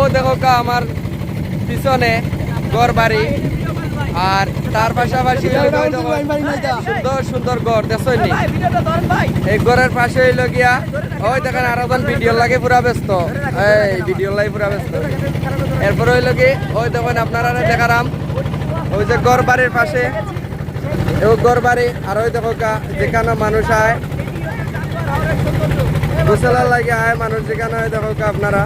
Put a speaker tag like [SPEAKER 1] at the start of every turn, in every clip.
[SPEAKER 1] দেখো কা আমার পিছনে ঘর বাড়ি আর তার পাশাপাশি সুন্দর সুন্দর ঘর দেখছেন নি এই ঘরের পাশে হইলো গিয়া ওই দেখেন আরো ভিডিও লাগে পুরা ব্যস্ত এই ভিডিও লাগে পুরা ব্যস্ত এরপর হইলো কি ওই দেখেন আপনারা দেখারাম ওই যে ঘর বাড়ির পাশে ঘর বাড়ি আর ওই দেখো যেখানে মানুষ আয় গোসলার লাগে আয় মানুষ যেখানে হয় দেখো আপনারা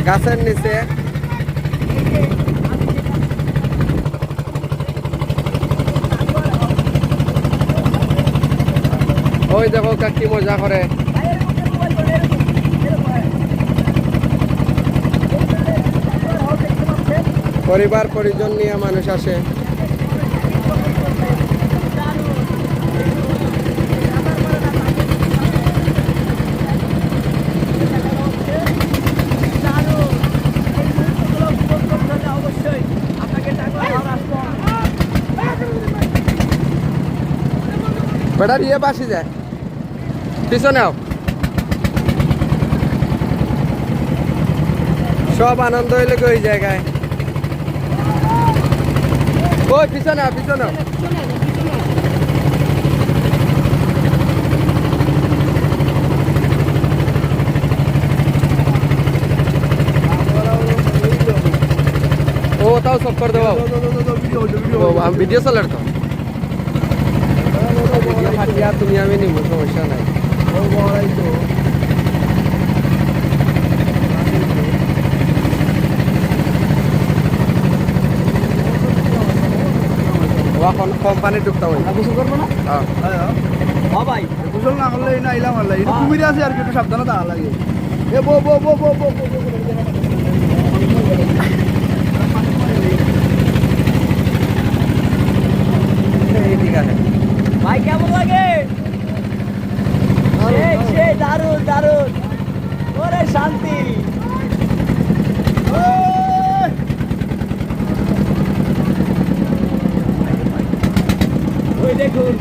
[SPEAKER 1] গাছের নিচে ওই দেখো কি মজা করে পরিবার পরিজন নিয়ে মানুষ আসে বেটা দিয়ে বাসি যায় পিছনেও সব আনন্দ হইলে ওই জায়গায় ওই পিছনে পিছনে ও তাও সব করে দেবো আমি ভিডিও চলার তো ভিডিও ফাটিয়া তুমি আমি নিব সমস্যা নাই এখন কোম্পানি ঢুকতে হয় গোসল করবো না ভাই গোসল না করলে না ইলাম আল্লাহ কুমিরে আছে আর কি একটু সাবধানে থাকা লাগে এ বো বো বো বো বো ঠিক আছে ভাই কেমন লাগে দারুন দারুন ওরে শান্তি ওই দেখুন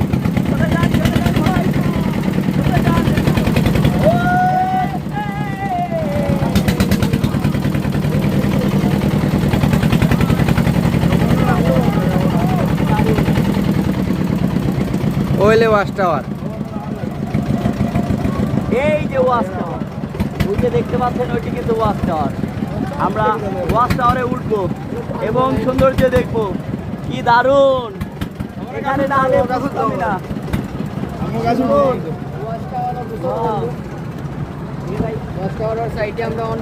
[SPEAKER 1] ওইলে ওয়াচ টাওয়ার এই যে ওয়াচ টাওয়ার ওই যে দেখতে পাচ্ছেন ওইটি কিন্তু ওয়াচ টাওয়ার আমরা ওয়াচ টাওয়ারে উঠবো এবং সৌন্দর্য দেখবো কি দারুণ এখানে না হলে বুঝতামই না ওয়াচ টাওয়ার সাইডে আমরা অন